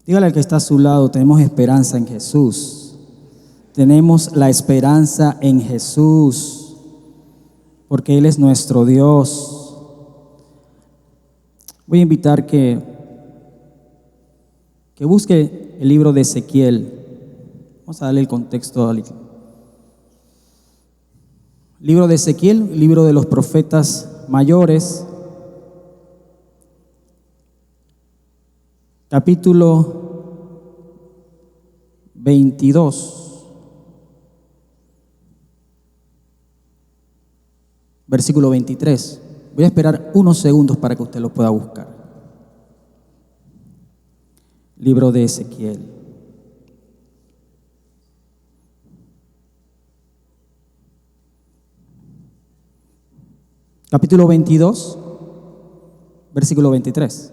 Dígale al que está a su lado, tenemos esperanza en Jesús. Tenemos la esperanza en Jesús, porque Él es nuestro Dios. Voy a invitar que busque el libro de Ezequiel. Vamos a darle el contexto al libro de Ezequiel, el libro de los profetas mayores, capítulo 22. Versículo 23. Voy a esperar unos segundos para que usted lo pueda buscar. Libro de Ezequiel. Capítulo 22, versículo 23.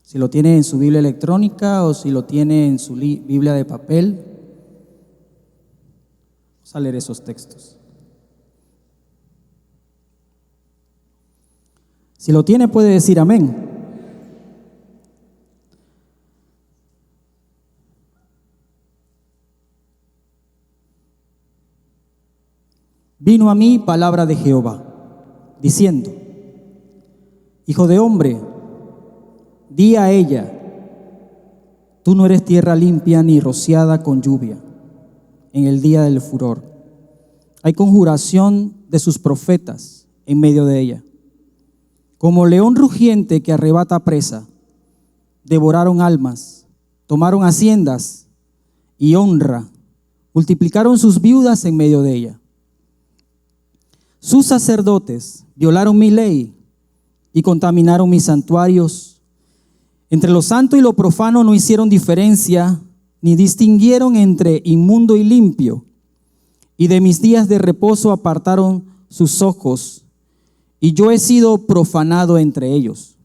Si lo tiene en su Biblia electrónica o si lo tiene en su Biblia de papel, vamos a leer esos textos. Si lo tiene, puede decir amén. Vino a mí palabra de Jehová, diciendo: Hijo de hombre, di a ella, tú no eres tierra limpia ni rociada con lluvia en el día del furor. Hay conjuración de sus profetas en medio de ella. Como león rugiente que arrebata presa, devoraron almas, tomaron haciendas y honra, multiplicaron sus viudas en medio de ella. Sus sacerdotes violaron mi ley y contaminaron mis santuarios. Entre lo santo y lo profano no hicieron diferencia, ni distinguieron entre inmundo y limpio. Y de mis días de reposo apartaron sus ojos, y yo he sido profanado entre ellos.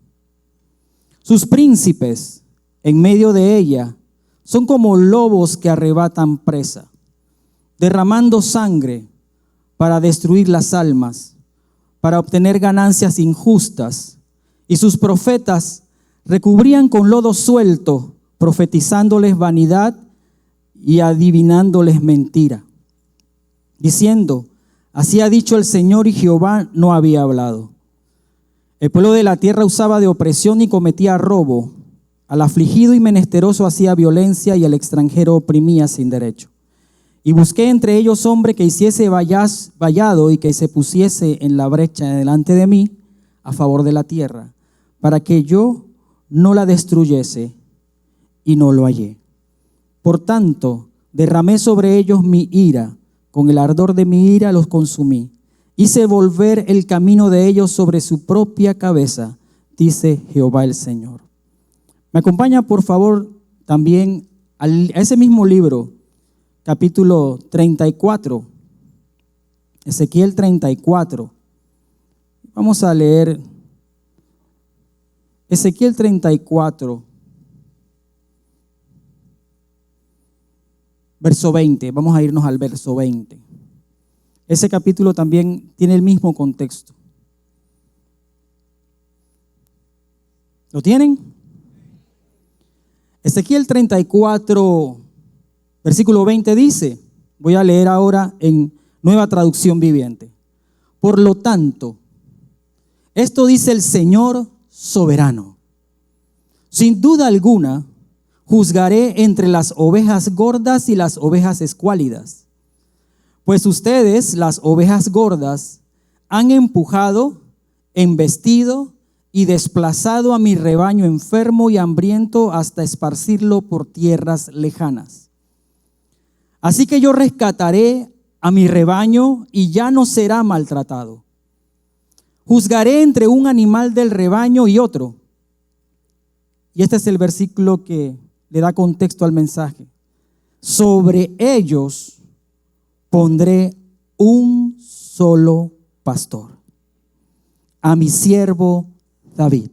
Sus príncipes en medio de ella son como lobos que arrebatan presa, derramando sangre para destruir las almas, para obtener ganancias injustas. Y sus profetas recubrían con lodo suelto, profetizándoles vanidad y adivinándoles mentira, diciendo: así ha dicho el Señor, y Jehová no había hablado. El pueblo de la tierra usaba de opresión y cometía robo. Al afligido y menesteroso hacía violencia, y al extranjero oprimía sin derecho. Y busqué entre ellos hombre que hiciese vallado y que se pusiese en la brecha delante de mí a favor de la tierra, para que yo no la destruyese, y no lo hallé. Por tanto, derramé sobre ellos mi ira, con el ardor de mi ira los consumí. Hice volver el camino de ellos sobre su propia cabeza, dice Jehová el Señor. Me acompaña, por favor, también a ese mismo libro, capítulo 34, Ezequiel 34. Vamos a leer Ezequiel 34, verso 20. Vamos a irnos al verso 20. Ese capítulo también tiene el mismo contexto. ¿Lo tienen? Ezequiel 34, versículo 20 dice, voy a leer ahora en Nueva Traducción Viviente. Por lo tanto, esto dice el Señor soberano: sin duda alguna, juzgaré entre las ovejas gordas y las ovejas escuálidas. Pues ustedes, las ovejas gordas, han empujado, embestido y desplazado a mi rebaño enfermo y hambriento hasta esparcirlo por tierras lejanas. Así que yo rescataré a mi rebaño y ya no será maltratado. Juzgaré entre un animal del rebaño y otro. Y este es el versículo que le da contexto al mensaje. Sobre ellos pondré un solo pastor, a mi siervo David.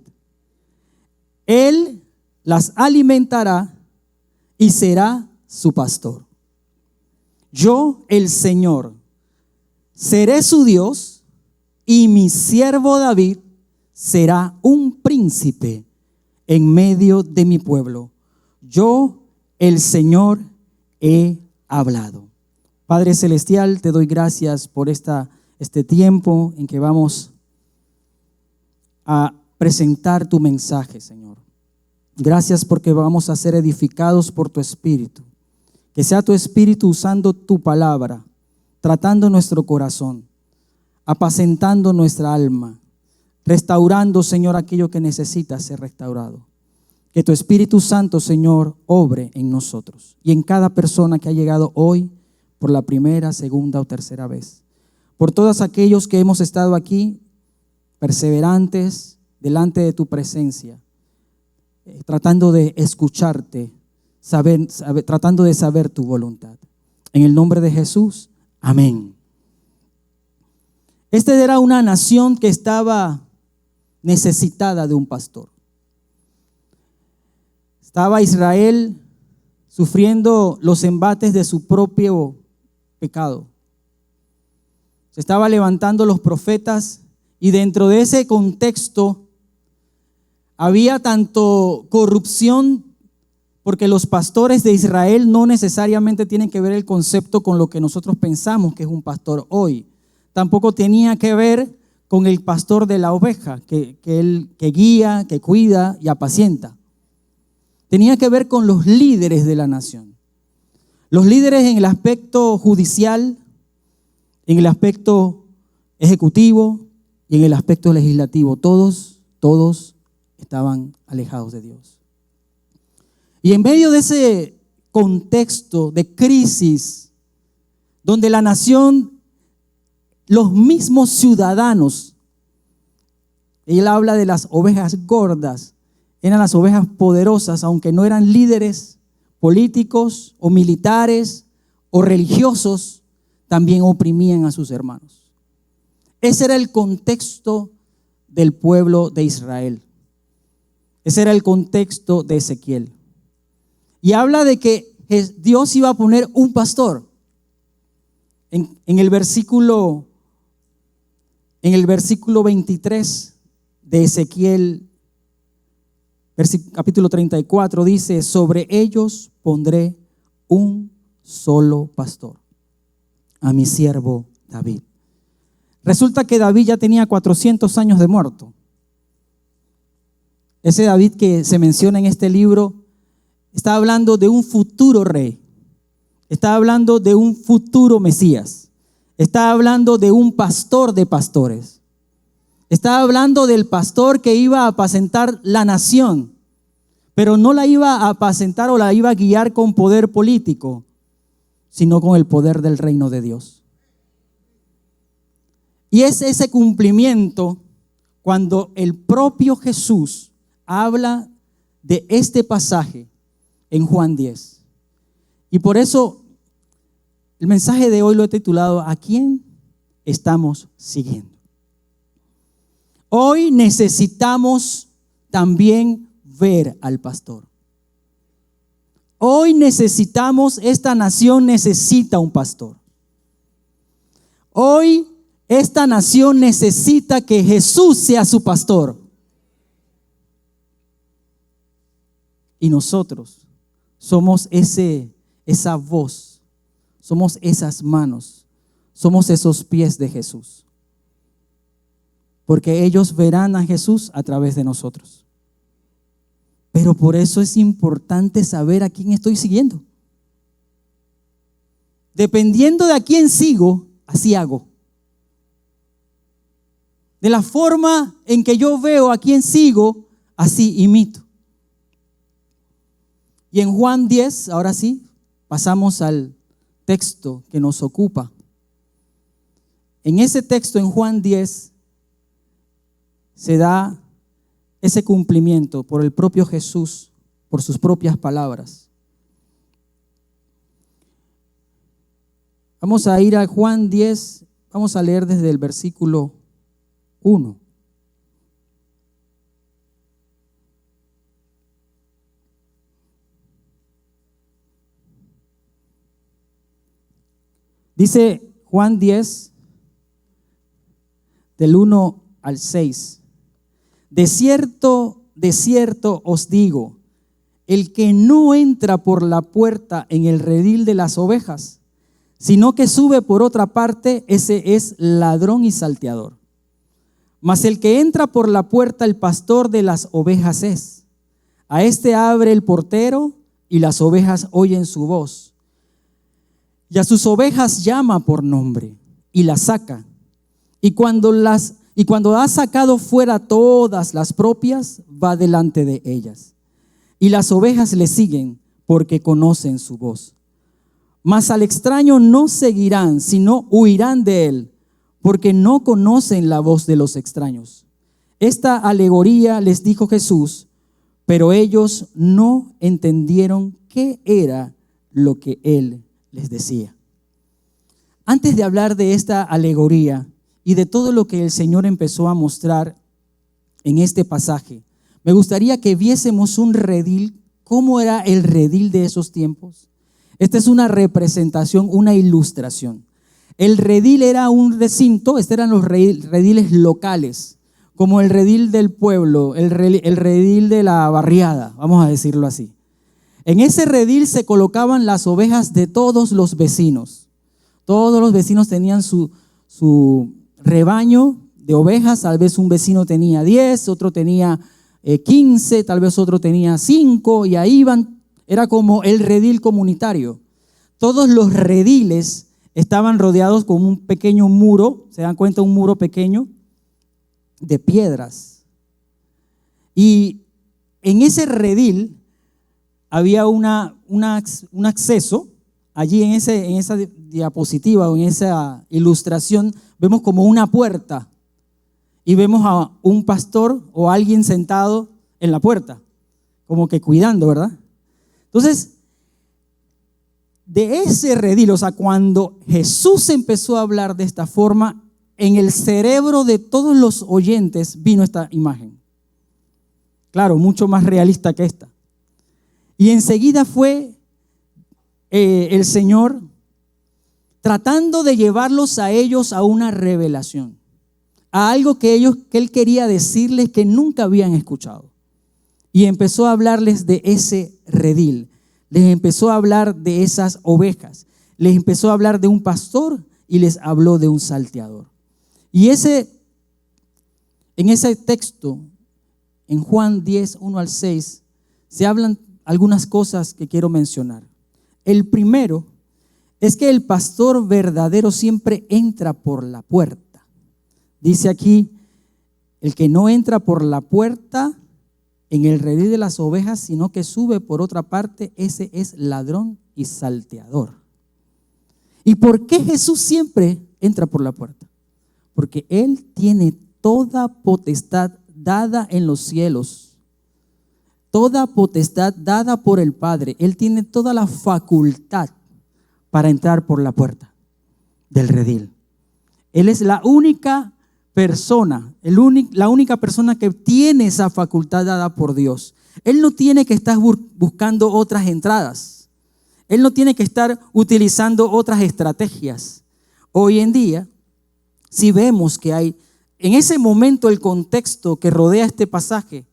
Él las alimentará y será su pastor. Yo, el Señor, seré su Dios, y mi siervo David será un príncipe en medio de mi pueblo. Yo, el Señor, he hablado. Padre Celestial, te doy gracias por este tiempo en que vamos a presentar tu mensaje, Señor. Gracias porque vamos a ser edificados por tu Espíritu. Que sea tu Espíritu usando tu palabra, tratando nuestro corazón, apacentando nuestra alma, restaurando, Señor, aquello que necesita ser restaurado. Que tu Espíritu Santo, Señor, obre en nosotros y en cada persona que ha llegado hoy por la primera, segunda o tercera vez. Por todos aquellos que hemos estado aquí, perseverantes, delante de tu presencia, tratando de escucharte, tratando de saber tu voluntad. En el nombre de Jesús, amén. Esta era una nación que estaba necesitada de un pastor. Estaba Israel sufriendo los embates de su propio pecado. Se estaba levantando los profetas y dentro de ese contexto había tanto corrupción, porque los pastores de Israel no necesariamente tienen que ver el concepto con lo que nosotros pensamos que es un pastor hoy. Tampoco tenía que ver con el pastor de la oveja, que guía, que cuida y apacienta. Tenía que ver con los líderes de la nación. Los líderes en el aspecto judicial, en el aspecto ejecutivo y en el aspecto legislativo. Todos estaban alejados de Dios. Y en medio de ese contexto de crisis, donde la nación, los mismos ciudadanos, él habla de las ovejas gordas, eran las ovejas poderosas, aunque no eran líderes políticos o militares o religiosos, también oprimían a sus hermanos. Ese era el contexto del pueblo de Israel. Ese era el contexto de Ezequiel. Y habla de que Dios iba a poner un pastor. En el versículo 23 de Ezequiel, capítulo 34, dice: sobre ellos pondré un solo pastor, a mi siervo David. Resulta que David ya tenía 400 años de muerto. Ese David que se menciona en este libro está hablando de un futuro rey. Está hablando de un futuro Mesías. Está hablando de un pastor de pastores. Está hablando del pastor que iba a apacentar la nación, pero no la iba a apacentar o la iba a guiar con poder político, sino con el poder del reino de Dios. Y es ese cumplimiento cuando el propio Jesús habla de este pasaje en Juan 10. Y por eso el mensaje de hoy lo he titulado: ¿a quién estamos siguiendo? Hoy necesitamos también ver al pastor. Hoy necesitamos, esta nación necesita un pastor. Hoy esta nación necesita que Jesús sea su pastor. Y nosotros somos esa voz, somos esas manos, somos esos pies de Jesús. Porque ellos verán a Jesús a través de nosotros. Pero por eso es importante saber a quién estoy siguiendo. Dependiendo de a quién sigo, así hago. De la forma en que yo veo a quién sigo, así imito. Y en Juan 10, ahora sí, pasamos al texto que nos ocupa. En ese texto, en Juan 10, se da ese cumplimiento por el propio Jesús, por sus propias palabras. Vamos a ir a Juan 10, vamos a leer desde el versículo 1. Dice Juan 10, del 1 al 6. De cierto de cierto os digo, el que no entra por la puerta en el redil de las ovejas, sino que sube por otra parte, ese es ladrón y salteador. Mas el que entra por la puerta, el pastor de las ovejas es. A este abre el portero y las ovejas oyen su voz. Y a sus ovejas llama por nombre y las saca. Y cuando ha sacado fuera todas las propias, va delante de ellas. Y las ovejas le siguen porque conocen su voz. Mas al extraño no seguirán, sino huirán de él, porque no conocen la voz de los extraños. Esta alegoría les dijo Jesús, pero ellos no entendieron qué era lo que él les decía. Antes de hablar de esta alegoría y de todo lo que el Señor empezó a mostrar en este pasaje, me gustaría que viésemos un redil, cómo era el redil de esos tiempos. Esta es una representación, una ilustración. El redil era un recinto, estos eran los rediles locales, como el redil del pueblo, el redil de la barriada, vamos a decirlo así. En ese redil se colocaban las ovejas de todos los vecinos. Todos los vecinos tenían su rebaño de ovejas, tal vez un vecino tenía 10, otro tenía 15, tal vez otro tenía 5, y ahí iban, era como el redil comunitario. Todos los rediles estaban rodeados con un pequeño muro, ¿se dan cuenta? Un muro pequeño de piedras. Y en ese redil había un acceso. Allí en esa diapositiva o en esa ilustración vemos como una puerta y vemos a un pastor o alguien sentado en la puerta, como que cuidando, ¿verdad? Entonces, de ese redil, o sea, cuando Jesús empezó a hablar de esta forma, en el cerebro de todos los oyentes vino esta imagen. Claro, mucho más realista que esta. Y enseguida fue el Señor tratando de llevarlos a ellos a una revelación, a algo que Él quería decirles que nunca habían escuchado. Y empezó a hablarles de ese redil, les empezó a hablar de esas ovejas, les empezó a hablar de un pastor y les habló de un salteador. Y en ese texto, en Juan 10, 1 al 6, se hablan algunas cosas que quiero mencionar. El primero es que el pastor verdadero siempre entra por la puerta. Dice aquí, el que no entra por la puerta en el redil de las ovejas, sino que sube por otra parte, ese es ladrón y salteador. ¿Y por qué Jesús siempre entra por la puerta? Porque Él tiene toda potestad dada en los cielos. Toda potestad dada por el Padre. Él tiene toda la facultad para entrar por la puerta del redil. Él es la única persona, la única persona que tiene esa facultad dada por Dios. Él no tiene que estar buscando otras entradas. Él no tiene que estar utilizando otras estrategias. Hoy en día, si vemos que hay, en ese momento el contexto que rodea este pasaje,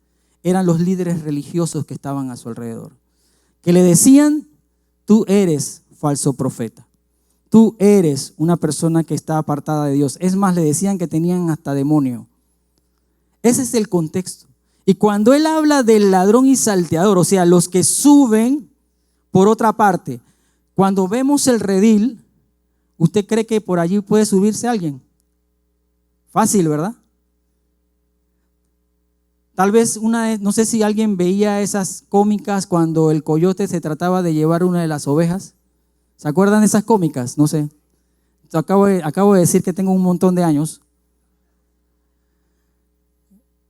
eran los líderes religiosos que estaban a su alrededor, que le decían, tú eres falso profeta, tú eres una persona que está apartada de Dios. Es más, le decían que tenían hasta demonio. Ese es el contexto. Y cuando él habla del ladrón y salteador, o sea, los que suben por otra parte, cuando vemos el redil, ¿usted cree que por allí puede subirse alguien? Fácil, ¿verdad? Tal vez no sé si alguien veía esas cómicas cuando el coyote se trataba de llevar una de las ovejas. ¿Se acuerdan de esas cómicas? No sé. Acabo de decir que tengo un montón de años.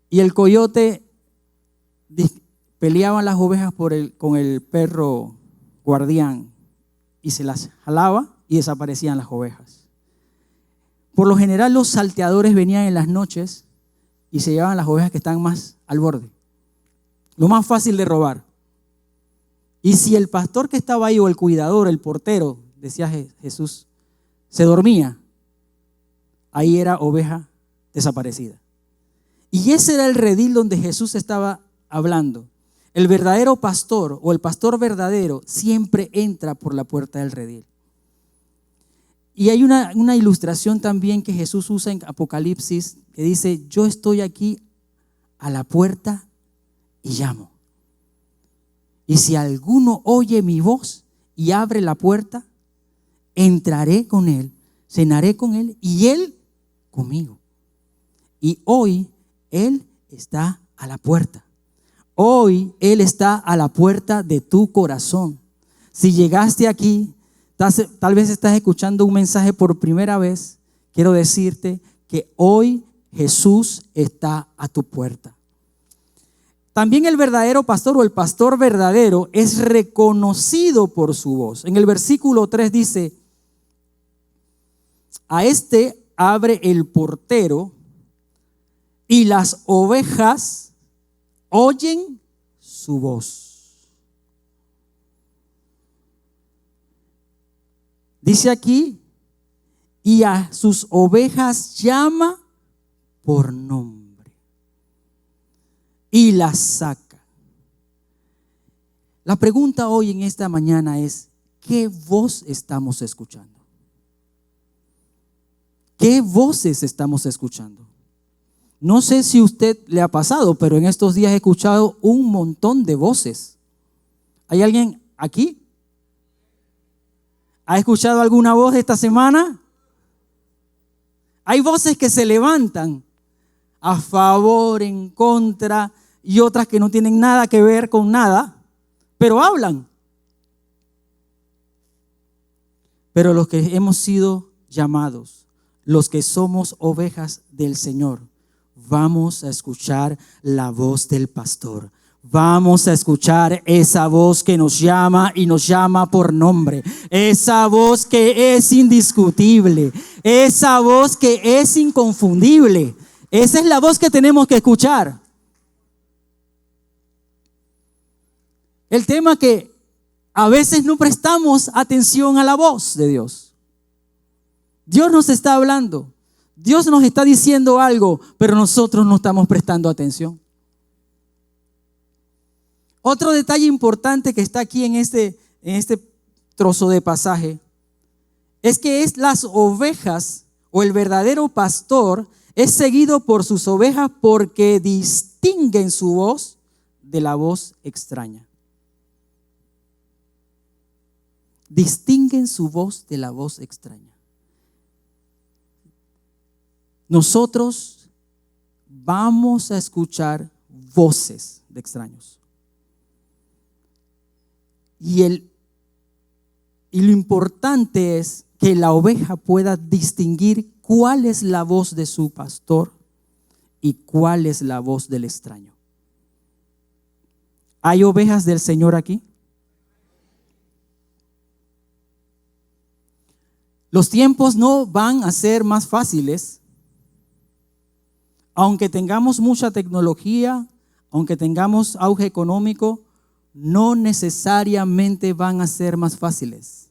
Y el coyote peleaban las ovejas con el perro guardián y se las jalaba y desaparecían las ovejas. Por lo general los salteadores venían en las noches y se llevaban las ovejas que están más al borde, lo más fácil de robar. Y si el pastor que estaba ahí o el cuidador, el portero, decía Jesús, se dormía, ahí era oveja desaparecida. Y ese era el redil donde Jesús estaba hablando. El verdadero pastor o el pastor verdadero siempre entra por la puerta del redil. Y hay una ilustración también que Jesús usa en Apocalipsis que dice: yo estoy aquí a la puerta y llamo. Y si alguno oye mi voz y abre la puerta, entraré con él, cenaré con él y él conmigo. Y hoy él está a la puerta. Hoy él está a la puerta de tu corazón. Si llegaste aquí, tal vez estás escuchando un mensaje por primera vez, quiero decirte que hoy Jesús está a tu puerta. También el verdadero pastor o el pastor verdadero es reconocido por su voz. En el versículo 3 dice: a este abre el portero y las ovejas oyen su voz. Dice aquí: y a sus ovejas llama por nombre y las saca. La pregunta hoy en esta mañana es: ¿qué voz estamos escuchando? ¿Qué voces estamos escuchando? No sé si a usted le ha pasado, pero en estos días he escuchado un montón de voces. ¿Hay alguien aquí? ¿Ha escuchado alguna voz esta semana? Hay voces que se levantan a favor, en contra, y otras que no tienen nada que ver con nada, pero hablan. Pero los que hemos sido llamados, los que somos ovejas del Señor, vamos a escuchar la voz del pastor. Vamos a escuchar esa voz que nos llama y nos llama por nombre. Esa voz que es indiscutible. Esa voz que es inconfundible. Esa es la voz que tenemos que escuchar. El tema que a veces no prestamos atención a la voz de Dios. Dios nos está hablando. Dios nos está diciendo algo, pero nosotros no estamos prestando atención. Otro detalle importante que está aquí en este trozo de pasaje es que las ovejas o el verdadero pastor es seguido por sus ovejas porque distinguen su voz de la voz extraña. Distinguen su voz de la voz extraña. Nosotros vamos a escuchar voces de extraños. Y lo importante es que la oveja pueda distinguir cuál es la voz de su pastor y cuál es la voz del extraño. ¿Hay ovejas del Señor aquí? Los tiempos no van a ser más fáciles. Aunque tengamos mucha tecnología, aunque tengamos auge económico, no necesariamente van a ser más fáciles.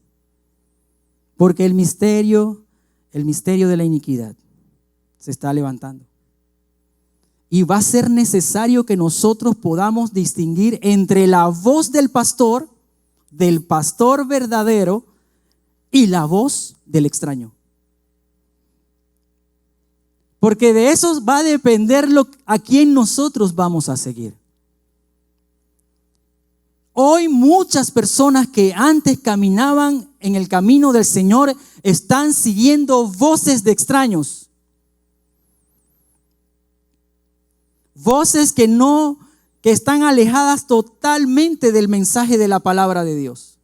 Porque el misterio de la iniquidad se está levantando. Y va a ser necesario que nosotros podamos distinguir entre la voz del pastor verdadero, y la voz del extraño. Porque de eso va a depender a quién nosotros vamos a seguir. Hoy muchas personas que antes caminaban en el camino del Señor están siguiendo voces de extraños. Voces que están alejadas totalmente del mensaje de la palabra de Dios.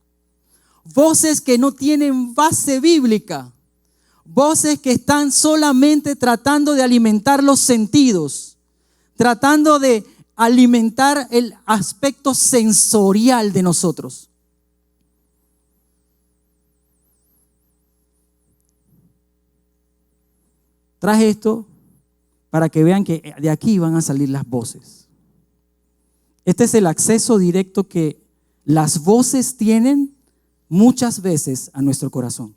Voces que no tienen base bíblica. Voces que están solamente tratando de alimentar los sentidos, tratando de alimentar el aspecto sensorial de nosotros. Traje esto para que vean que de aquí van a salir las voces. Este es el acceso directo que las voces tienen muchas veces a nuestro corazón.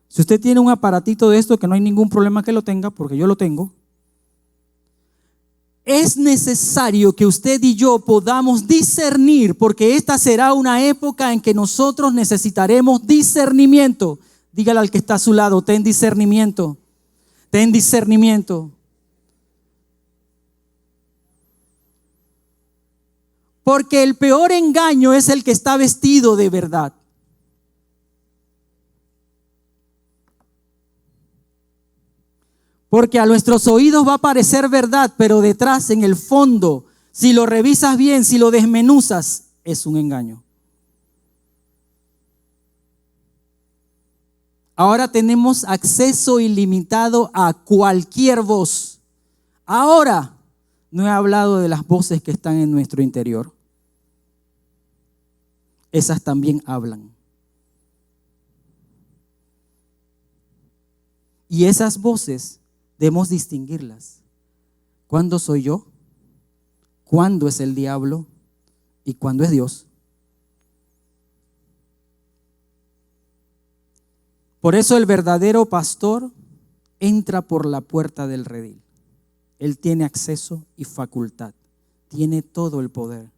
Si usted tiene un aparatito de esto, que no hay ningún problema que lo tenga, porque yo lo tengo, es necesario que usted y yo podamos discernir, porque esta será una época en que nosotros necesitaremos discernimiento. Dígale al que está a su lado, ten discernimiento, ten discernimiento. Porque el peor engaño es el que está vestido de verdad. Porque a nuestros oídos va a parecer verdad, pero detrás, en el fondo, si lo revisas bien, si lo desmenuzas, es un engaño. Ahora tenemos acceso ilimitado a cualquier voz. Ahora, no he hablado de las voces que están en nuestro interior. Esas también hablan. Y esas voces debemos distinguirlas. ¿Cuándo soy yo? ¿Cuándo es el diablo? ¿Y cuándo es Dios? Por eso el verdadero pastor entra por la puerta del redil. Él tiene acceso y facultad. Tiene todo el poder.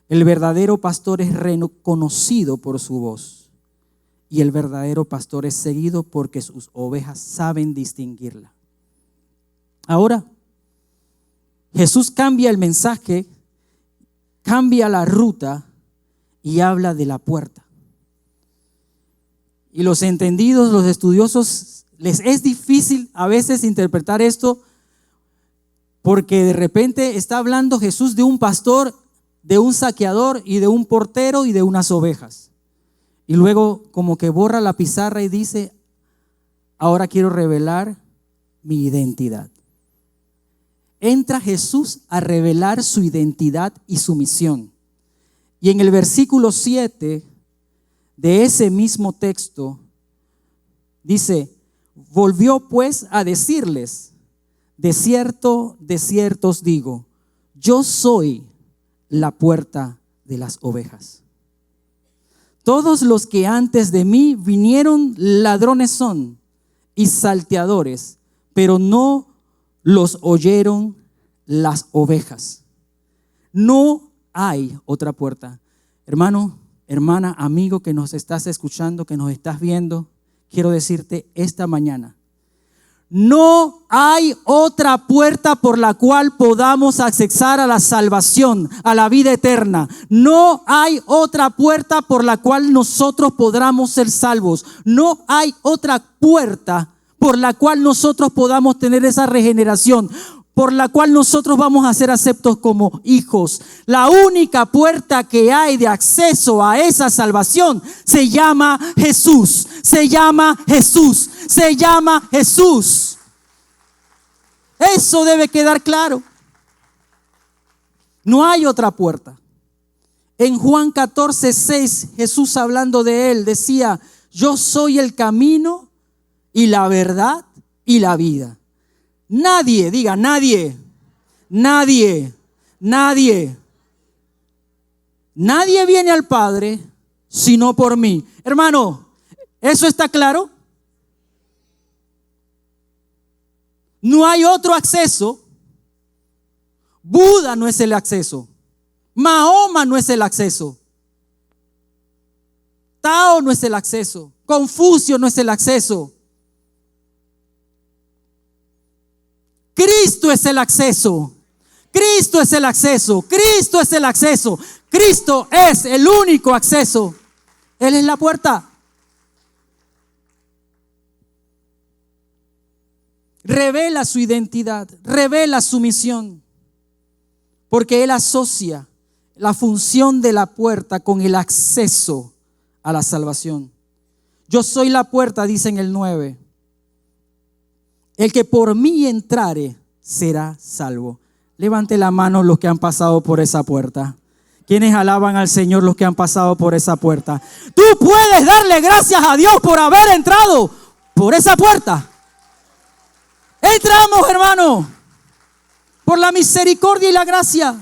El verdadero pastor es reconocido por su voz. Y el verdadero pastor es seguido porque sus ovejas saben distinguirla. Ahora, Jesús cambia el mensaje, cambia la ruta y habla de la puerta. Y los entendidos, los estudiosos, les es difícil a veces interpretar esto porque de repente está hablando Jesús de un pastor, de un saqueador y de un portero y de unas ovejas. Y luego como que borra la pizarra y dice, ahora quiero revelar mi identidad. Entra Jesús a revelar su identidad y su misión. Y en el versículo 7 de ese mismo texto dice, volvió pues a decirles, de cierto os digo, yo soy la puerta de las ovejas. Todos los que antes de mí vinieron ladrones son y salteadores, pero no los oyeron las ovejas. No hay otra puerta. Hermano, hermana, amigo que nos estás escuchando, que nos estás viendo, quiero decirte esta mañana, no hay otra puerta por la cual podamos accesar a la salvación, a la vida eterna. No hay otra puerta por la cual nosotros podamos ser salvos. No hay otra puerta por la cual nosotros podamos tener esa regeneración, por la cual nosotros vamos a ser aceptos como hijos. La única puerta que hay de acceso a esa salvación se llama Jesús, se llama Jesús, se llama Jesús. Eso debe quedar claro. No hay otra puerta. En Juan 14:6, Jesús hablando de él decía, yo soy el camino y la verdad y la vida. Nadie, diga nadie, nadie viene al Padre sino por mí. Hermano, ¿eso está claro? No hay otro acceso. Buda no es el acceso. Mahoma no es el acceso. Tao no es el acceso. Confucio no es el acceso. Cristo es el acceso. Cristo es el acceso. Cristo es el acceso. Cristo es el único acceso. Él es la puerta. Revela su identidad, revela su misión, porque Él asocia la función de la puerta con el acceso a la salvación. Yo soy la puerta, dice en el 9. El que por mí entrare será salvo. Levante la mano los que han pasado por esa puerta. ¿Quiénes alaban al Señor los que han pasado por esa puerta? Tú puedes darle gracias a Dios por haber entrado por esa puerta. Entramos, hermano, por la misericordia y la gracia.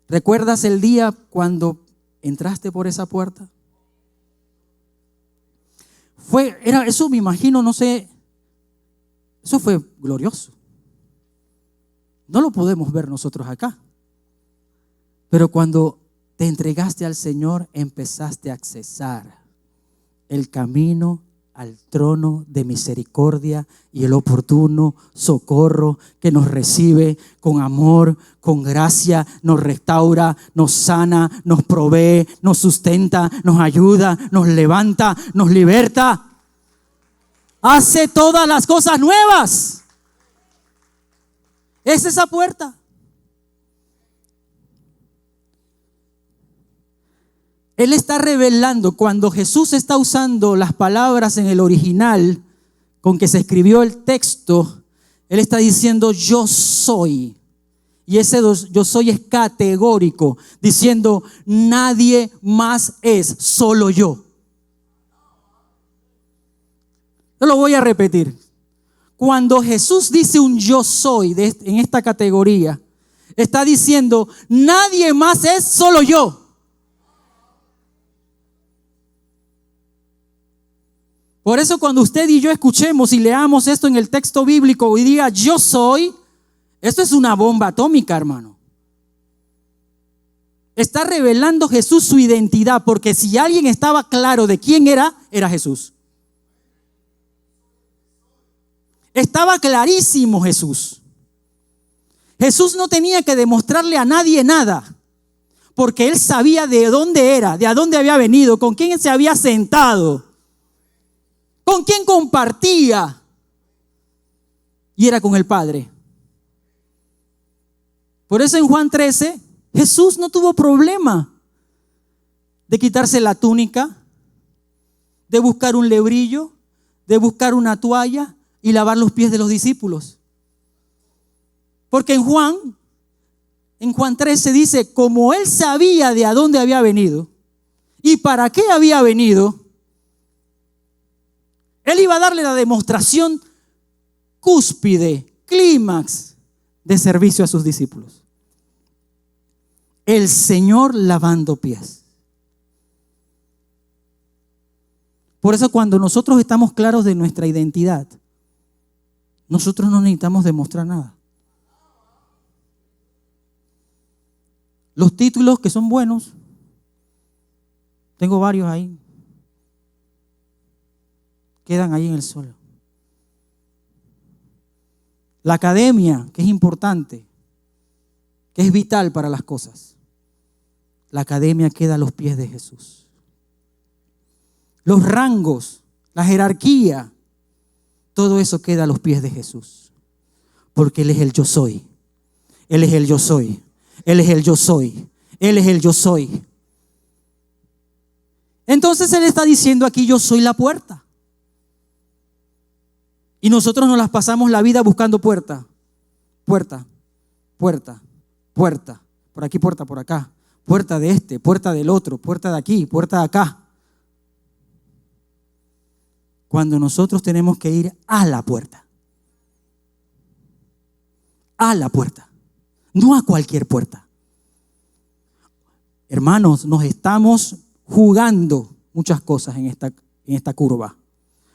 ¿Recuerdas el día cuando entraste por esa puerta? Era eso, me imagino, no sé, Eso fue glorioso. No lo podemos ver nosotros acá. Pero cuando te entregaste al Señor, empezaste a accesar el camino al trono de misericordia y el oportuno socorro que nos recibe con amor, con gracia, nos restaura, nos sana, nos provee, nos sustenta, nos ayuda, nos levanta, nos liberta. Hace todas las cosas nuevas. Es esa puerta. Él está revelando, cuando Jesús está usando las palabras en el original con que se escribió el texto, Él está diciendo yo soy. Y ese yo soy es categórico, diciendo nadie más es, solo yo. Yo lo voy a repetir. Cuando Jesús dice un yo soy en esta categoría, está diciendo nadie más es, solo yo. Por eso cuando usted y yo escuchemos y leamos esto en el texto bíblico y diga yo soy, esto es una bomba atómica, hermano. Está revelando Jesús su identidad, porque si alguien estaba claro de quién era Jesús. Estaba clarísimo Jesús. Jesús no tenía que demostrarle a nadie nada, porque él sabía de dónde era, de a dónde había venido, con quién se había sentado, con quién compartía, y era con el Padre. Por eso en Juan 13, Jesús no tuvo problema de quitarse la túnica, de buscar un lebrillo, de buscar una toalla y lavar los pies de los discípulos. Porque en Juan 13 dice, como él sabía de a dónde había venido y para qué había venido, él iba a darle la demostración cúspide, clímax de servicio a sus discípulos. El Señor lavando pies. Por eso cuando nosotros estamos claros de nuestra identidad, nosotros no necesitamos demostrar nada. Los títulos que son buenos, tengo varios ahí, quedan ahí en el suelo. La academia, que es importante, que es vital para las cosas. La academia queda a los pies de Jesús. Los rangos, la jerarquía, todo eso queda a los pies de Jesús. Porque Él es el yo soy. Él es el yo soy. Él es el yo soy. Él es el yo soy. Entonces Él está diciendo aquí, yo soy la puerta. Y nosotros nos las pasamos la vida buscando puerta. Puerta, puerta, puerta. Por aquí, puerta, por acá. Puerta de este, puerta del otro, puerta de aquí, puerta de acá. Cuando nosotros tenemos que ir a la puerta. A la puerta. No a cualquier puerta. Hermanos, nos estamos jugando muchas cosas en esta curva.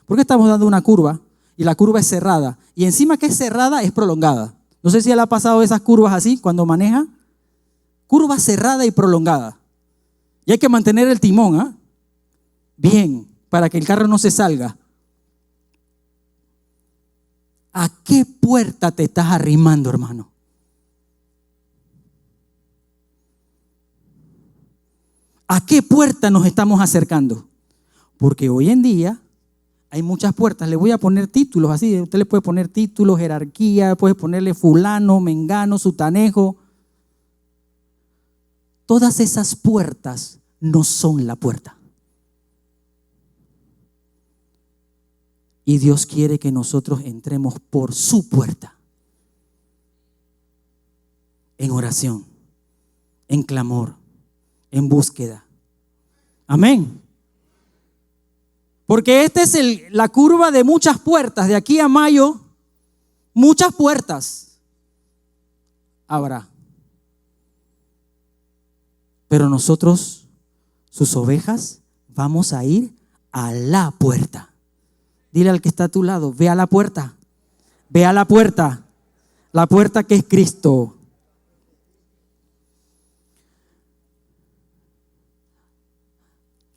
¿Por qué estamos dando una curva? Y la curva es cerrada. Y encima que es cerrada es prolongada. No sé si le ha pasado esas curvas así cuando maneja. Curva cerrada y prolongada. Y hay que mantener el timón, bien, para que el carro no se salga. ¿A qué puerta te estás arrimando, hermano? ¿A qué puerta nos estamos acercando? Porque hoy en día hay muchas puertas. Le voy a poner títulos así. Usted le puede poner títulos, jerarquía, puede ponerle fulano, mengano, sutanejo. Todas esas puertas no son la puerta. Y Dios quiere que nosotros entremos por su puerta. En oración, en clamor, en búsqueda. Amén. Porque esta es la curva de muchas puertas. De aquí a mayo, muchas puertas habrá. Pero nosotros, sus ovejas, vamos a ir a la puerta. Dile al que está a tu lado, ve a la puerta. Ve a la puerta que es Cristo.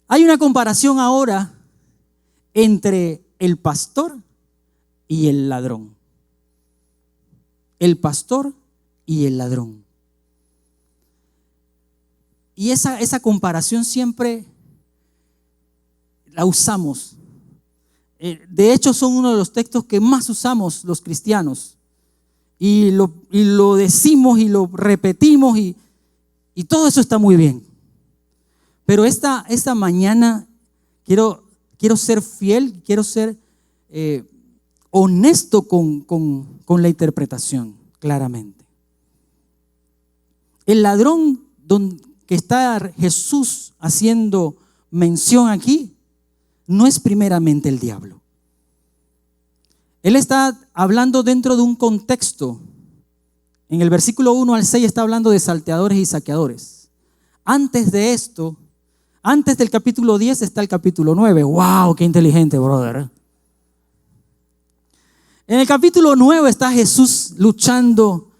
Hay una comparación ahora entre el pastor y el ladrón. El pastor y el ladrón. Y esa comparación siempre la usamos. De hecho, son uno de los textos que más usamos los cristianos. Y lo decimos y lo repetimos y todo eso está muy bien. Pero esta mañana quiero ser fiel, quiero ser honesto con la interpretación, claramente. El ladrón que está Jesús haciendo mención aquí no es primeramente el diablo. Él está hablando dentro de un contexto. En el versículo 1 al 6 está hablando de salteadores y saqueadores. Antes de esto, antes del capítulo 10 está el capítulo 9. ¡Wow! ¡Qué inteligente, brother! En el capítulo 9 está Jesús luchando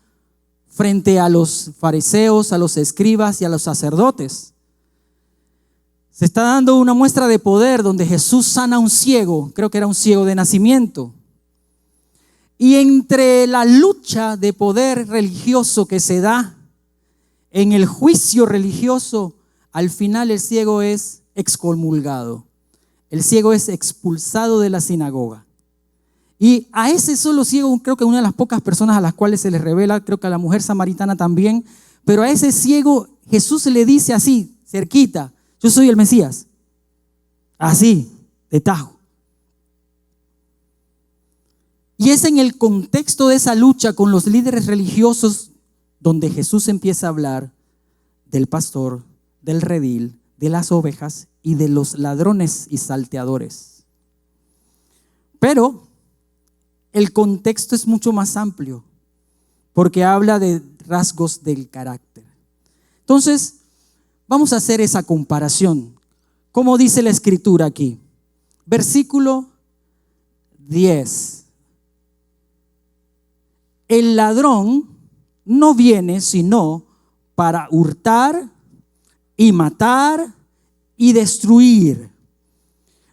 frente a los fariseos, a los escribas y a los sacerdotes. Se está dando una muestra de poder donde Jesús sana a un ciego, creo que era un ciego de nacimiento. Y entre la lucha de poder religioso que se da en el juicio religioso, al final el ciego es excomulgado. El ciego es expulsado de la sinagoga. Y a ese solo ciego, creo que una de las pocas personas a las cuales se les revela, creo que a la mujer samaritana también, pero a ese ciego Jesús le dice así, cerquita: yo soy el Mesías. Así, de tajo. Y es en el contexto de esa lucha con los líderes religiosos donde Jesús empieza a hablar del pastor, del redil, de las ovejas y de los ladrones y salteadores. Pero el contexto es mucho más amplio porque habla de rasgos del carácter. Entonces, vamos a hacer esa comparación. ¿Cómo dice la escritura aquí? Versículo 10. El ladrón no viene sino para hurtar y matar y destruir.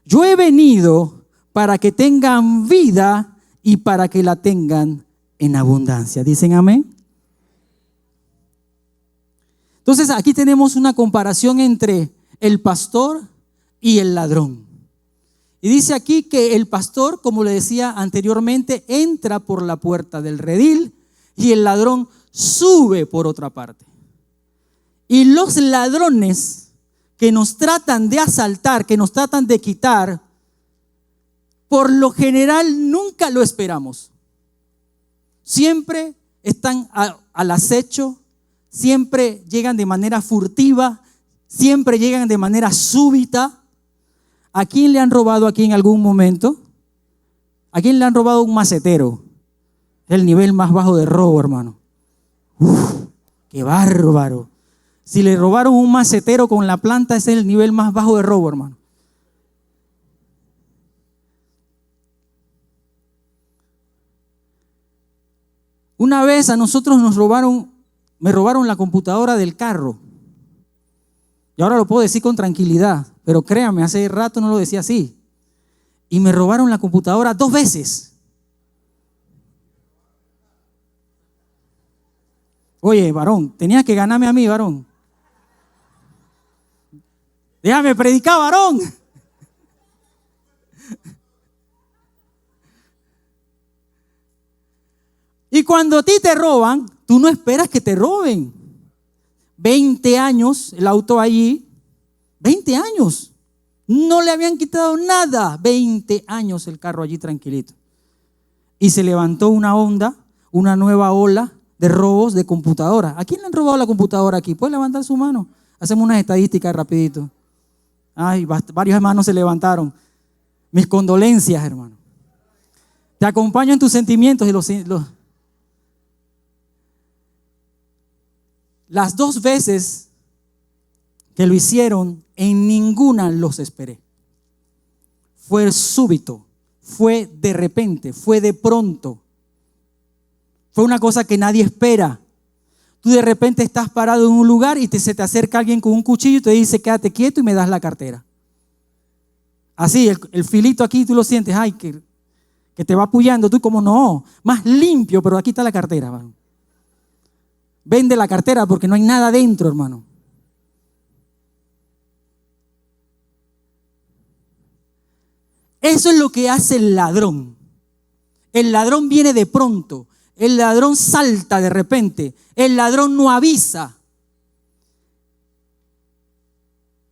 Yo he venido para que tengan vida y para que la tengan en abundancia. ¿Dicen amén? Entonces aquí tenemos una comparación entre el pastor y el ladrón. Y dice aquí que el pastor, como le decía anteriormente, entra por la puerta del redil y el ladrón sube por otra parte. Y los ladrones que nos tratan de asaltar, que nos tratan de quitar, por lo general nunca lo esperamos. Siempre están al acecho, siempre llegan de manera furtiva, siempre llegan de manera súbita. ¿A quién le han robado aquí en algún momento? ¿A quién le han robado un macetero? El nivel más bajo de robo, hermano. ¡Uf! ¡Qué bárbaro! Si le robaron un macetero con la planta, ese es el nivel más bajo de robo, hermano. Una vez a nosotros me robaron la computadora del carro. Y ahora lo puedo decir con tranquilidad, pero créame, hace rato no lo decía así. Y me robaron la computadora 2 veces. Oye, varón, tenías que ganarme a mí, varón. Déjame predicar, varón. Y cuando a ti te roban, tú no esperas que te roben. 20 años el auto allí, 20 años. No le habían quitado nada. 20 años el carro allí tranquilito. Y se levantó una onda, una nueva ola de robos de computadora. ¿A quién le han robado la computadora aquí? ¿Puede levantar su mano? Hacemos unas estadísticas rapidito. Ay, varios hermanos se levantaron. Mis condolencias, hermano. Te acompaño en tus sentimientos y las 2 veces que lo hicieron, en ninguna los esperé. Fue súbito, fue de repente, fue de pronto. Fue una cosa que nadie espera. Tú de repente estás parado en un lugar y se te acerca alguien con un cuchillo y te dice, quédate quieto y me das la cartera. Así, el filito aquí tú lo sientes, ay, que te va apoyando. Tú como no, más limpio, pero aquí está la cartera, hermano. Vende la cartera porque no hay nada dentro, hermano. Eso es lo que hace el ladrón. El ladrón viene de pronto. El ladrón salta de repente. El ladrón no avisa.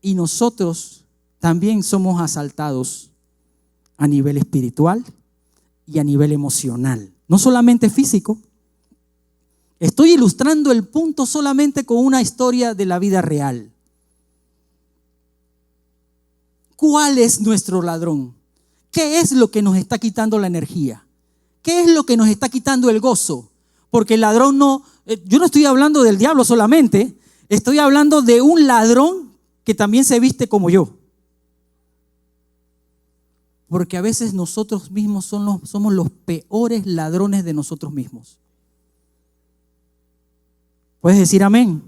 Y nosotros también somos asaltados a nivel espiritual y a nivel emocional. No solamente físico. Estoy ilustrando el punto solamente con una historia de la vida real. ¿Cuál es nuestro ladrón? ¿Qué es lo que nos está quitando la energía? ¿Qué es lo que nos está quitando el gozo? Porque el ladrón yo no estoy hablando del diablo solamente, estoy hablando de un ladrón que también se viste como yo. Porque a veces nosotros mismos somos los peores ladrones de nosotros mismos. ¿Puedes decir amén?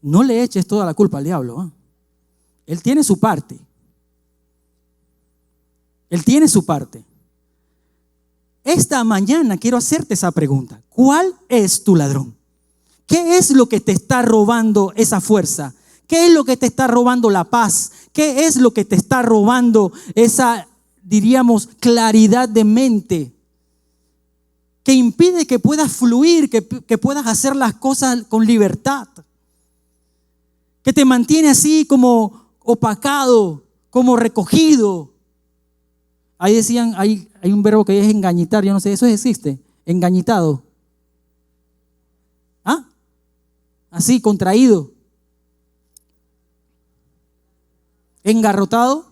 No le eches toda la culpa al diablo, ¿eh? Él tiene su parte. Él tiene su parte. Esta mañana quiero hacerte esa pregunta. ¿Cuál es tu ladrón? ¿Qué es lo que te está robando esa fuerza? ¿Qué es lo que te está robando la paz? ¿Qué es lo que te está robando esa, diríamos, claridad de mente? Que impide que puedas fluir, que puedas hacer las cosas con libertad. Que te mantiene así como opacado, como recogido. Ahí decían, hay un verbo que es engañitar, yo no sé, ¿eso existe? Engañitado. ¿Ah? Así, contraído. ¿Engarrotado?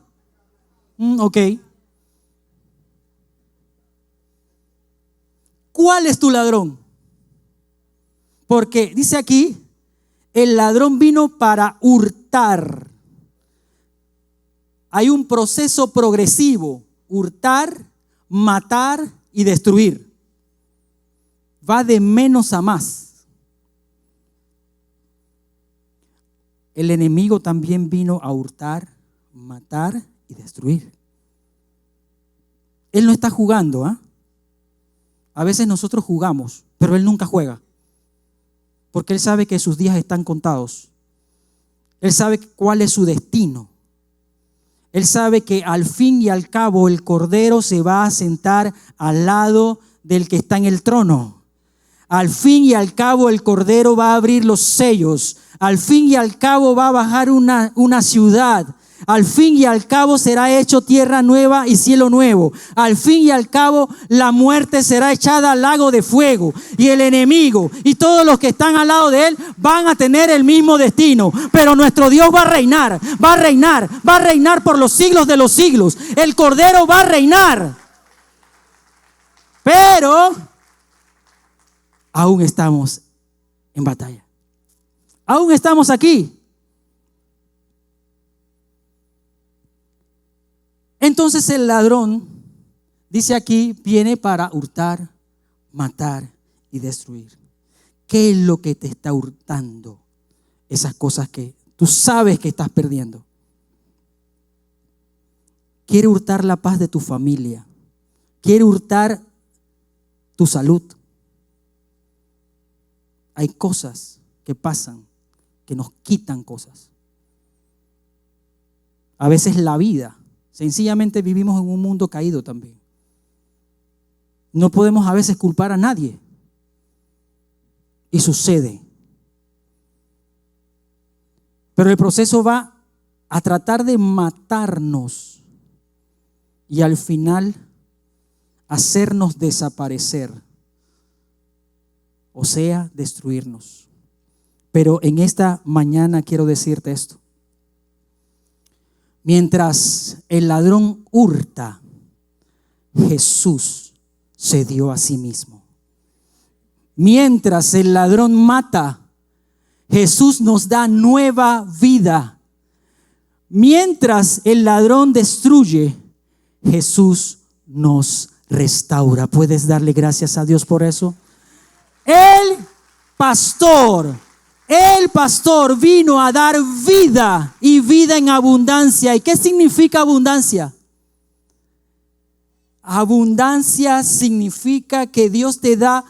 Ok. ¿Cuál es tu ladrón? Porque dice aquí, el ladrón vino para hurtar. Hay un proceso progresivo. Hurtar, matar y destruir. Va de menos a más. El enemigo también vino a hurtar, matar y destruir. Él no está jugando, ¿ah? A veces nosotros jugamos, pero él nunca juega. Porque él sabe que sus días están contados. Él sabe cuál es su destino. Él sabe que al fin y al cabo el Cordero se va a sentar al lado del que está en el trono. Al fin y al cabo el Cordero va a abrir los sellos. Al fin y al cabo va a bajar una ciudad. Al fin y al cabo será hecho tierra nueva y cielo nuevo. Al fin y al cabo la muerte será echada al lago de fuego. Y el enemigo y todos los que están al lado de él van a tener el mismo destino. Pero nuestro Dios va a reinar, va a reinar, va a reinar por los siglos de los siglos. El Cordero va a reinar. Pero aún estamos en batalla. Aún estamos aquí. Entonces el ladrón, dice aquí, viene para hurtar, matar y destruir. ¿Qué es lo que te está hurtando? Esas cosas que tú sabes que estás perdiendo. Quiere hurtar la paz de tu familia. Quiere hurtar tu salud. Hay cosas que pasan, que nos quitan cosas. A veces la vida. Sencillamente vivimos en un mundo caído también. No podemos a veces culpar a nadie. Y sucede. Pero el proceso va a tratar de matarnos y al final hacernos desaparecer. O sea, destruirnos. Pero en esta mañana quiero decirte esto. Mientras el ladrón hurta, Jesús se dio a sí mismo. Mientras el ladrón mata, Jesús nos da nueva vida. Mientras el ladrón destruye, Jesús nos restaura. ¿Puedes darle gracias a Dios por eso? El pastor vino a dar vida y vida en abundancia. ¿Y qué significa abundancia? Abundancia significa que Dios te da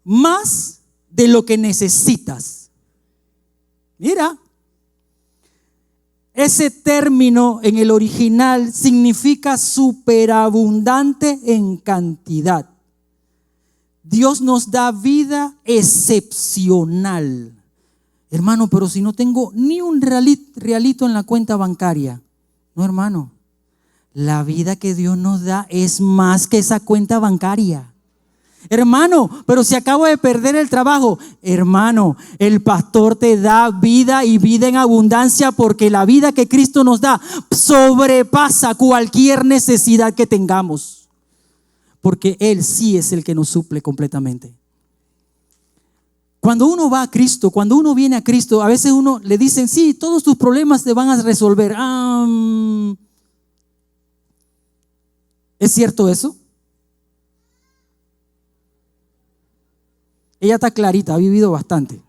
más de lo que necesitas. Mira, ese término en el original significa superabundante en cantidad. Dios nos da vida excepcional. Hermano, pero si no tengo ni un realito en la cuenta bancaria. No, hermano, la vida que Dios nos da es más que esa cuenta bancaria. Hermano, pero si acabo de perder el trabajo. Hermano, el pastor te da vida y vida en abundancia, porque la vida que Cristo nos da sobrepasa cualquier necesidad que tengamos, porque Él sí es el que nos suple completamente. Cuando uno va a Cristo, cuando uno viene a Cristo, a veces uno le dicen, sí, todos tus problemas te van a resolver. ¿Es cierto eso? Ella está clarita, ha vivido bastante.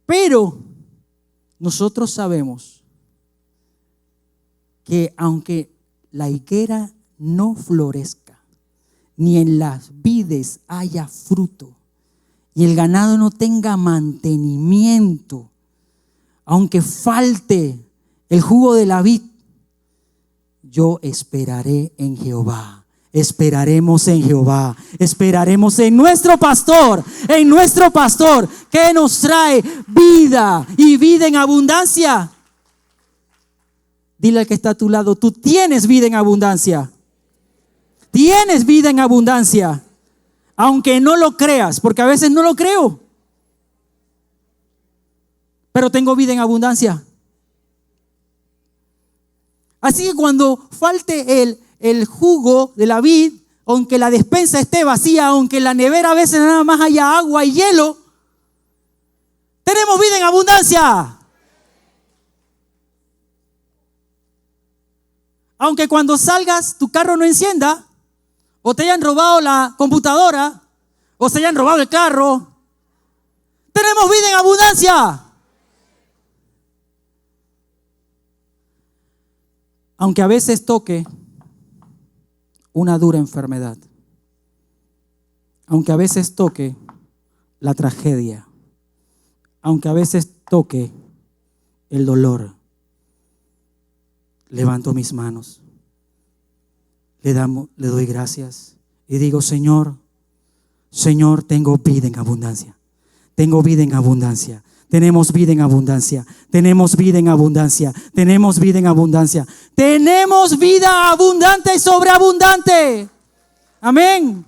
Pero nosotros sabemos que aunque la higuera no florezca, ni en las vides haya fruto, y el ganado no tenga mantenimiento, aunque falte el jugo de la vid, yo esperaré en Jehová. Esperaremos en Jehová. Esperaremos en nuestro pastor que nos trae vida y vida en abundancia. Dile al que está a tu lado, tú tienes vida en abundancia. Tienes vida en abundancia. Aunque no lo creas, porque a veces no lo creo. Pero tengo vida en abundancia. Así que cuando falte el jugo de la vid, aunque la despensa esté vacía, aunque en la nevera a veces nada más haya agua y hielo, tenemos vida en abundancia. Aunque cuando salgas tu carro no encienda, o te hayan robado la computadora, o se hayan robado el carro, tenemos vida en abundancia. Aunque a veces toque una dura enfermedad, aunque a veces toque la tragedia, aunque a veces toque el dolor, levanto mis manos, le doy gracias y digo, Señor, tengo vida en abundancia, tengo vida en abundancia. Tenemos vida en abundancia, tenemos vida en abundancia, tenemos vida en abundancia, tenemos vida abundante y sobreabundante. Amén.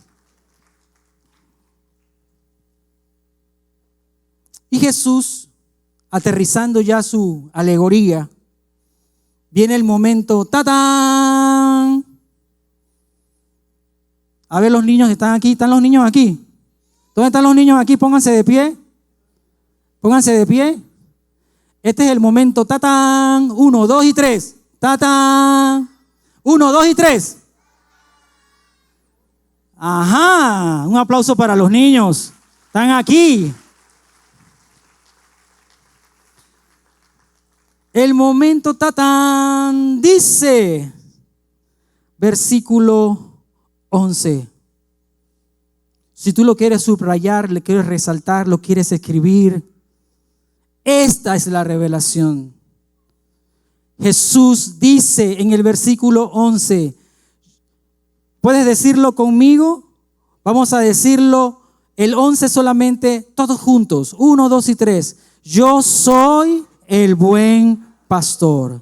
Y Jesús, aterrizando ya su alegoría, viene el momento, ¡tatán! A ver, los niños están aquí, ¿están los niños aquí? ¿Dónde están los niños aquí? Pónganse de pie. Pónganse de pie. Este es el momento. ¡Tatán! 1, 2 y 3. ¡Tatán! 1, 2 y 3. Ajá. Un aplauso para los niños. Están aquí. El momento, ¡tatán! Dice, versículo 11. Si tú lo quieres subrayar, le quieres resaltar, lo quieres escribir, esta es la revelación. Jesús dice en el versículo 11, ¿puedes decirlo conmigo? Vamos a decirlo el 11 solamente, todos juntos. 1, 2 y 3. Yo soy el buen pastor.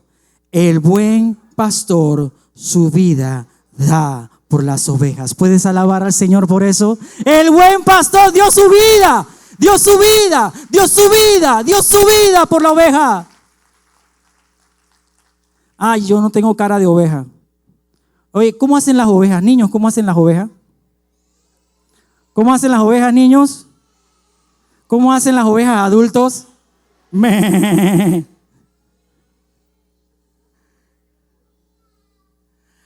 El buen pastor su vida da por las ovejas. ¿Puedes alabar al Señor por eso? El buen pastor dio su vida. Dio su vida, dio su vida, dio su vida por la oveja. Ay, yo no tengo cara de oveja. Oye, ¿cómo hacen las ovejas? Niños, ¿cómo hacen las ovejas? ¿Cómo hacen las ovejas, niños? ¿Cómo hacen las ovejas, adultos?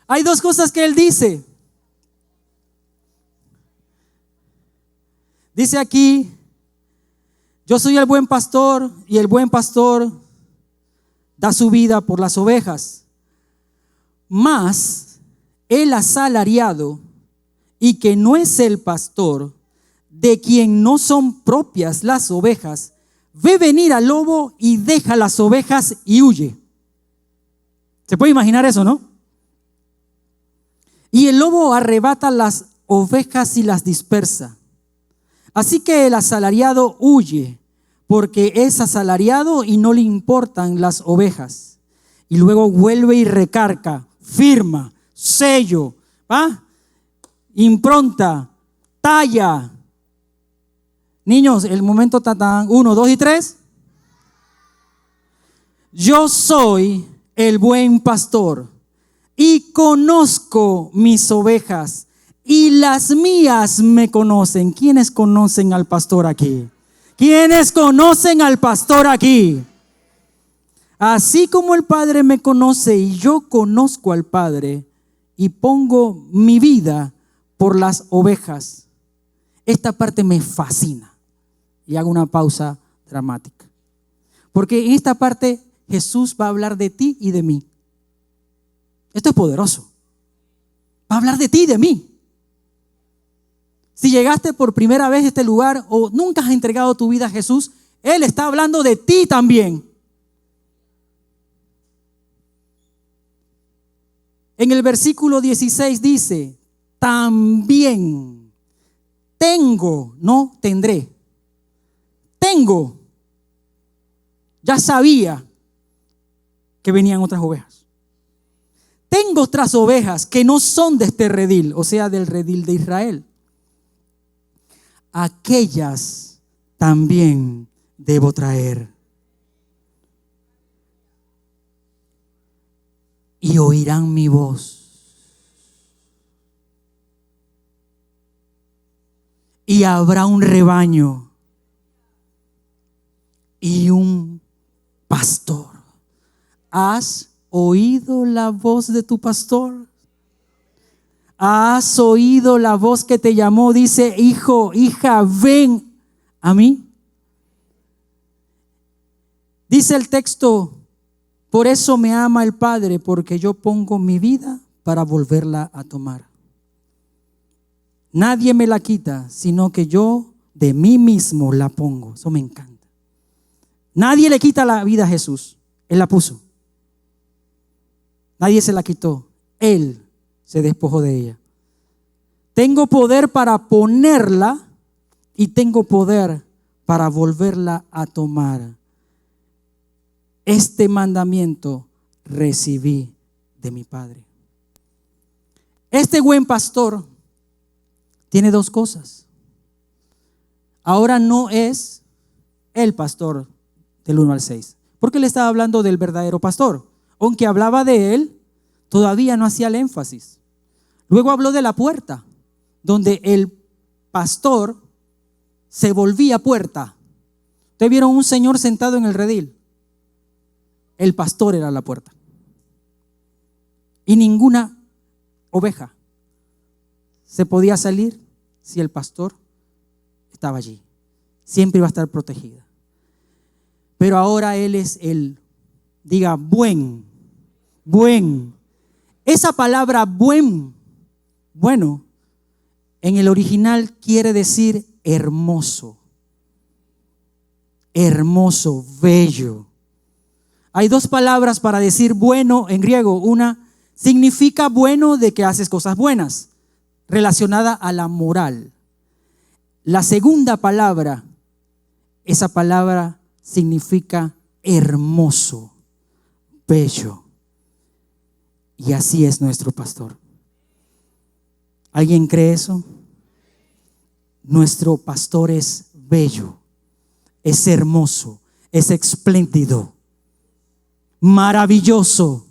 Hay dos cosas que él dice. Dice aquí, yo soy el buen pastor y el buen pastor da su vida por las ovejas. Mas el asalariado y que no es el pastor, de quien no son propias las ovejas, ve venir al lobo y deja las ovejas y huye. ¿Se puede imaginar eso, no? Y el lobo arrebata las ovejas y las dispersa. Así que el asalariado huye, porque es asalariado y no le importan las ovejas. Y luego vuelve y recarga, firma, sello, ¿va? Impronta, talla. Niños, el momento tatán, 1, 2 y 3. Yo soy el buen pastor y conozco mis ovejas y las mías me conocen. ¿Quiénes conocen al pastor aquí? ¿Quiénes conocen al pastor aquí? Así como el Padre me conoce y yo conozco al Padre y pongo mi vida por las ovejas. Esta parte me fascina. Y hago una pausa dramática. Porque en esta parte Jesús va a hablar de ti y de mí. Esto es poderoso. Va a hablar de ti y de mí. Si llegaste por primera vez a este lugar o nunca has entregado tu vida a Jesús, Él está hablando de ti también. En el versículo 16 dice, también tengo, no tendré. Tengo. Ya sabía que venían otras ovejas. Tengo otras ovejas que no son de este redil, o sea, del redil de Israel. Aquellas también debo traer. Y oirán mi voz. Y habrá un rebaño y un pastor. ¿Has oído la voz de tu pastor? ¿Has oído la voz que te llamó? Dice, hijo, hija, ven a mí. Dice el texto, por eso me ama el Padre, porque yo pongo mi vida para volverla a tomar. Nadie me la quita, sino que yo de mí mismo la pongo. Eso me encanta. Nadie le quita la vida a Jesús. Él la puso. Nadie se la quitó. Él se despojó de ella. Tengo poder para ponerla y tengo poder para volverla a tomar. Este mandamiento recibí de mi Padre. Este buen pastor tiene dos cosas. Ahora no es el pastor del 1 al 6, porque le estaba hablando del verdadero pastor. Aunque hablaba de él, todavía no hacía el énfasis. Luego habló de la puerta, donde el pastor se volvía puerta. Ustedes vieron un señor sentado en el redil. El pastor era la puerta. Y ninguna oveja se podía salir si el pastor estaba allí. Siempre iba a estar protegida. Pero ahora Él es el, diga, buen. Esa palabra bueno, en el original quiere decir hermoso. Hermoso, bello. Hay dos palabras para decir bueno en griego. Una significa bueno de que haces cosas buenas, relacionada a la moral. La segunda palabra, esa palabra significa hermoso, bello. Y así es nuestro pastor. ¿Alguien cree eso? Nuestro pastor es bello, es hermoso, es espléndido, maravilloso.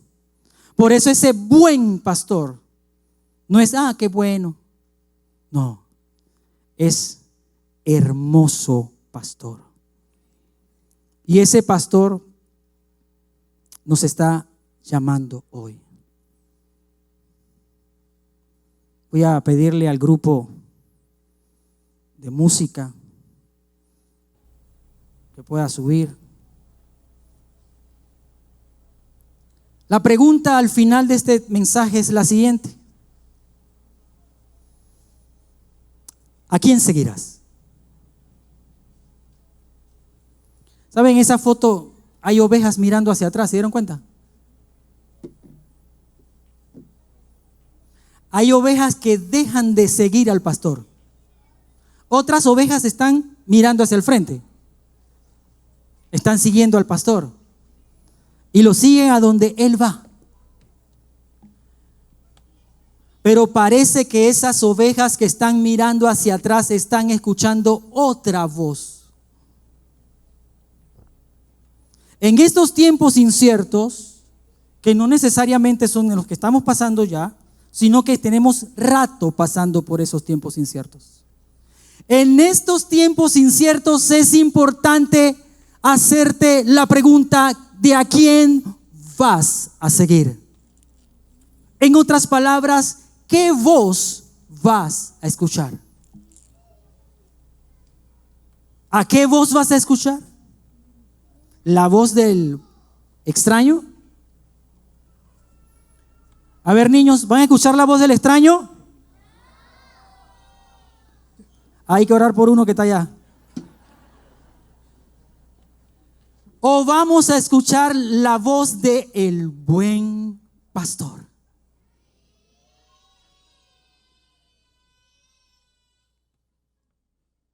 Por eso ese buen pastor no es, qué bueno. No, es hermoso pastor. Y ese pastor nos está llamando hoy. Voy a pedirle al grupo de música que pueda subir. La pregunta al final de este mensaje es la siguiente. ¿A quién seguirás? ¿Saben? En esa foto hay ovejas mirando hacia atrás, ¿se dieron cuenta? Hay ovejas que dejan de seguir al pastor. Otras ovejas están mirando hacia el frente. Están siguiendo al pastor. Y lo siguen a donde él va. Pero parece que esas ovejas que están mirando hacia atrás están escuchando otra voz. En estos tiempos inciertos, que no necesariamente son en los que estamos pasando ya, sino que tenemos rato pasando por esos tiempos inciertos. En estos tiempos inciertos es importante hacerte la pregunta de a quién vas a seguir. En otras palabras, ¿qué voz vas a escuchar? ¿A qué voz vas a escuchar? ¿La voz del extraño? A ver, niños, ¿van a escuchar la voz del extraño? Hay que orar por uno que está allá. ¿O vamos a escuchar la voz del buen pastor?